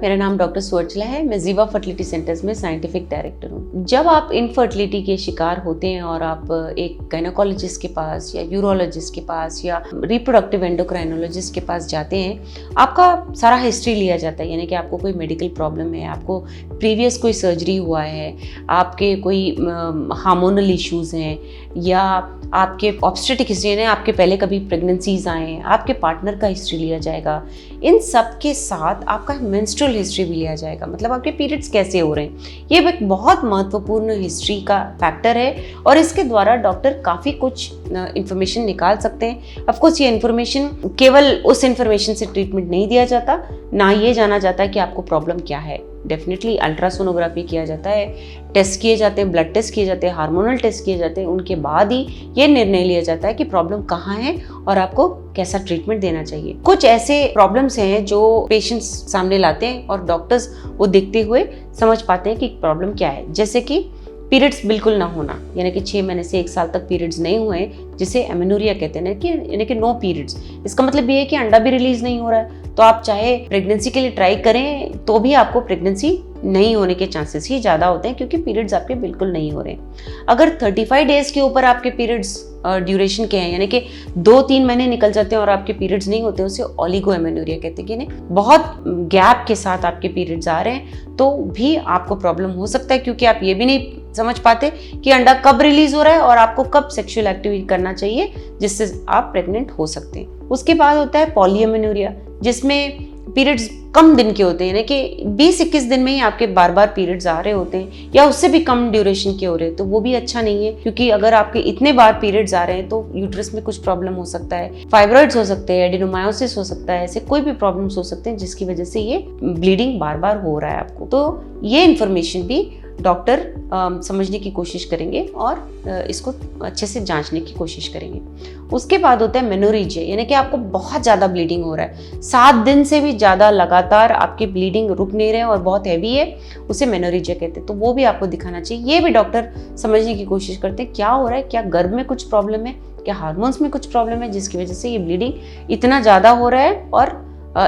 मेरा नाम डॉक्टर सुवर्चला है। मैं जीवा फर्टिलिटी सेंटर्स में साइंटिफिक डायरेक्टर हूँ। जब आप इनफर्टिलिटी के शिकार होते हैं और आप एक गायनेकोलॉजिस्ट के पास या यूरोलॉजिस्ट के पास या रिप्रोडक्टिव एंडोक्राइनोलॉजिस्ट के पास जाते हैं, आपका सारा हिस्ट्री लिया जाता है, यानी कि आपको कोई मेडिकल प्रॉब्लम है, आपको प्रीवियस कोई सर्जरी हुआ है, आपके कोई हार्मोनल इश्यूज़ हैं या आपके ऑब्स्टेटिक हिस्ट्री है, आपके पहले कभी प्रेगनेंसीज आए हैं, आपके पार्टनर का हिस्ट्री लिया जाएगा। इन सब के साथ आपका मेंस्ट्रुअल हिस्ट्री भी लिया जाएगा, मतलब आपके पीरियड्स कैसे हो रहे हैं। ये एक बहुत महत्वपूर्ण हिस्ट्री का फैक्टर है और इसके द्वारा डॉक्टर काफ़ी कुछ इंफॉर्मेशन निकाल सकते हैं। ऑफकोर्स ये इन्फॉर्मेशन केवल उस इंफॉर्मेशन से ट्रीटमेंट नहीं दिया जाता, ना ये जाना जाता है कि आपको प्रॉब्लम क्या है। डेफिनेटली अल्ट्रासोनोग्राफी किया जाता है, टेस्ट किए जाते हैं, ब्लड टेस्ट किए जाते हैं, हार्मोनल टेस्ट किए जाते हैं, उनके बाद ही ये निर्णय लिया जाता है कि प्रॉब्लम कहाँ है और आपको कैसा ट्रीटमेंट देना चाहिए। कुछ ऐसे प्रॉब्लम्स हैं जो पेशेंट्स सामने लाते हैं और डॉक्टर्स वो देखते हुए समझ पाते हैं कि प्रॉब्लम क्या है, जैसे कि पीरियड्स बिल्कुल ना होना, यानी कि 6 महीने से 1 साल तक पीरियड्स नहीं हुए, जिसे एमेनोरिया कहते हैं, यानी कि नो पीरियड्स। इसका मतलब ये है कि अंडा भी रिलीज नहीं हो रहा है, तो आप चाहे प्रेगनेंसी के लिए ट्राई करें तो भी आपको प्रेगनेंसी नहीं होने के चांसेस ही ज़्यादा होते हैं, क्योंकि पीरियड्स आपके बिल्कुल नहीं हो रहे हैं। अगर 35 डेज के ऊपर आपके पीरियड्स ड्यूरेशन के हैं, यानी कि 2-3 महीने निकल जाते हैं और आपके पीरियड्स नहीं होते, उसे ओलिगो एमेनोरिया कहते हैं, यानी बहुत गैप के साथ आपके पीरियड्स आ रहे हैं, तो भी आपको प्रॉब्लम हो सकता है, क्योंकि आप ये भी नहीं समझ पाते कि अंडा कब रिलीज हो रहा है और आपको कब सेक्सुअल एक्टिविटी करना चाहिए जिससे आप प्रेग्नेंट हो सकते हैं। उसके बाद होता है पॉलीएमेनोरिया, जिसमें पीरियड्स कम दिन के होते हैं, यानी कि 20-21 दिन में ही आपके बार बार पीरियड्स आ रहे होते हैं या उससे भी कम ड्यूरेशन के हो रहे हैं, तो वो भी अच्छा नहीं है, क्योंकि अगर आपके इतने बार पीरियड्स आ रहे हैं तो यूट्रस में कुछ प्रॉब्लम हो सकता है, फाइब्रॉइड्स हो सकते हैं, एडिनोमायोसिस हो सकता है, ऐसे कोई भी प्रॉब्लम्स हो सकते हैं जिसकी वजह से ये ब्लीडिंग बार बार हो रहा है आपको। तो ये इन्फॉर्मेशन भी डॉक्टर समझने की कोशिश करेंगे और इसको अच्छे से जांचने की कोशिश करेंगे। उसके बाद होता है मेनोरेजिया, यानी कि आपको बहुत ज़्यादा ब्लीडिंग हो रहा है, 7 दिन से भी ज़्यादा लगातार आपकी ब्लीडिंग रुक नहीं रहे और बहुत हैवी है, उसे मेनोरेजिया कहते हैं। तो वो भी आपको दिखाना चाहिए। ये भी डॉक्टर समझने की कोशिश करते हैं क्या हो रहा है, क्या गर्भ में कुछ प्रॉब्लम है, क्या हार्मोन्स में कुछ प्रॉब्लम है जिसकी वजह से ये ब्लीडिंग इतना ज़्यादा हो रहा है और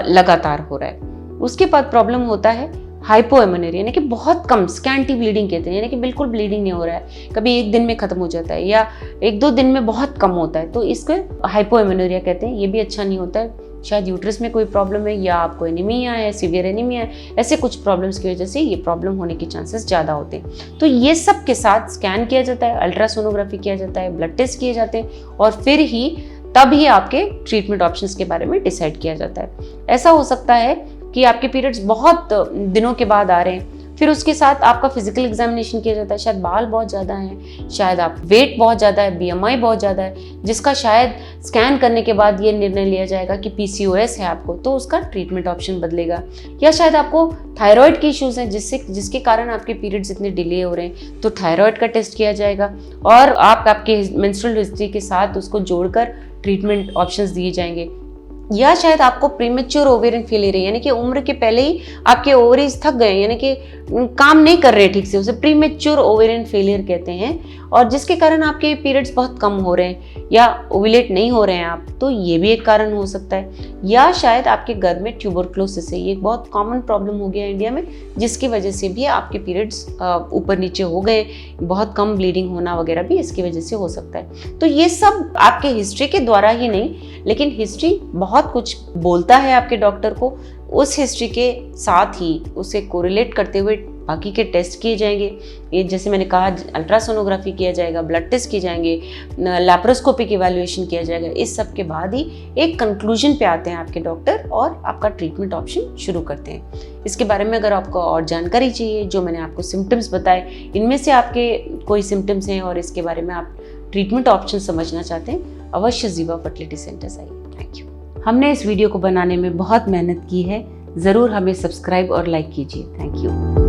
लगातार हो रहा है। उसके बाद प्रॉब्लम होता है हाइपोएमेनोरिया, यानी कि बहुत कम, स्कैंटी ब्लीडिंग कहते हैं, यानी कि बिल्कुल ब्लीडिंग नहीं हो रहा है, कभी 1 दिन में खत्म हो जाता है या 1-2 दिन में बहुत कम होता है, तो इसको हाइपोएमेनोरिया कहते हैं। ये भी अच्छा नहीं होता है, शायद यूट्रस में कोई प्रॉब्लम है या आपको एनीमिया है, सीवियर एनीमिया है, ऐसे कुछ प्रॉब्लम्स की वजह से ये प्रॉब्लम होने के चांसेस ज़्यादा होते हैं। तो ये सब के साथ स्कैन किया जाता है, अल्ट्रासोनोग्राफी किया जाता है, ब्लड टेस्ट किए जाते हैं और फिर ही तब ही आपके ट्रीटमेंट ऑप्शंस के बारे में डिसाइड किया जाता है। ऐसा हो सकता है कि आपके पीरियड्स बहुत दिनों के बाद आ रहे हैं, फिर उसके साथ आपका फिजिकल एग्जामिनेशन किया जाता है, शायद बाल बहुत ज़्यादा हैं, शायद आप वेट बहुत ज़्यादा है, BMI बहुत ज़्यादा है, जिसका शायद स्कैन करने के बाद ये निर्णय लिया जाएगा कि PCOS है आपको, तो उसका ट्रीटमेंट ऑप्शन बदलेगा। या शायद आपको थायराइड के इश्यूज़ हैं जिसके कारण आपके पीरियड्स इतने डिले हो रहे हैं, तो थायराइड का टेस्ट किया जाएगा और आपके मेंस्ट्रुअल हिस्ट्री के साथ उसको जोड़कर ट्रीटमेंट ऑप्शंस दिए जाएंगे। या शायद आपको प्रीमेच्योर ओवेरियन फेलियर है, यानी कि उम्र के पहले ही आपके ओवरीज थक गए, यानी कि काम नहीं कर रहे ठीक से, उसे प्रीमेच्योर ओवेरियन फेलियर कहते हैं, और जिसके कारण आपके पीरियड्स बहुत कम हो रहे हैं या ओव्यूलेट नहीं हो रहे हैं आप, तो ये भी एक कारण हो सकता है। या शायद आपके गर्भ में ट्यूबरक्लोसिस है, ये एक बहुत कॉमन प्रॉब्लम हो गया इंडिया में, जिसकी वजह से भी आपके पीरियड्स ऊपर नीचे हो गए, बहुत कम ब्लीडिंग होना वगैरह भी इसकी वजह से हो सकता है। तो ये सब आपके हिस्ट्री के द्वारा ही नहीं, लेकिन हिस्ट्री बहुत कुछ बोलता है आपके डॉक्टर को, उस हिस्ट्री के साथ ही उसे कोरिलेट करते हुए बाकी के टेस्ट किए जाएंगे। ये जैसे मैंने कहा, अल्ट्रासोनोग्राफी किया जाएगा, ब्लड टेस्ट किए जाएंगे, लैप्रोस्कोपिक इवैल्यूएशन किया जाएगा। इस सब के बाद ही एक कंक्लूजन पे आते हैं आपके डॉक्टर और आपका ट्रीटमेंट ऑप्शन शुरू करते हैं। इसके बारे में अगर आपको और जानकारी चाहिए, जो मैंने आपको सिम्टम्स बताए, इनमें से आपके कोई सिम्टम्स हैं और इसके बारे में आप ट्रीटमेंट ऑप्शन समझना चाहते हैं, अवश्य जीवा फर्टिलिटी सेंटर्स आइए। Thank you. हमने इस वीडियो को बनाने में बहुत मेहनत की है, ज़रूर हमें सब्सक्राइब और लाइक कीजिए। Thank you.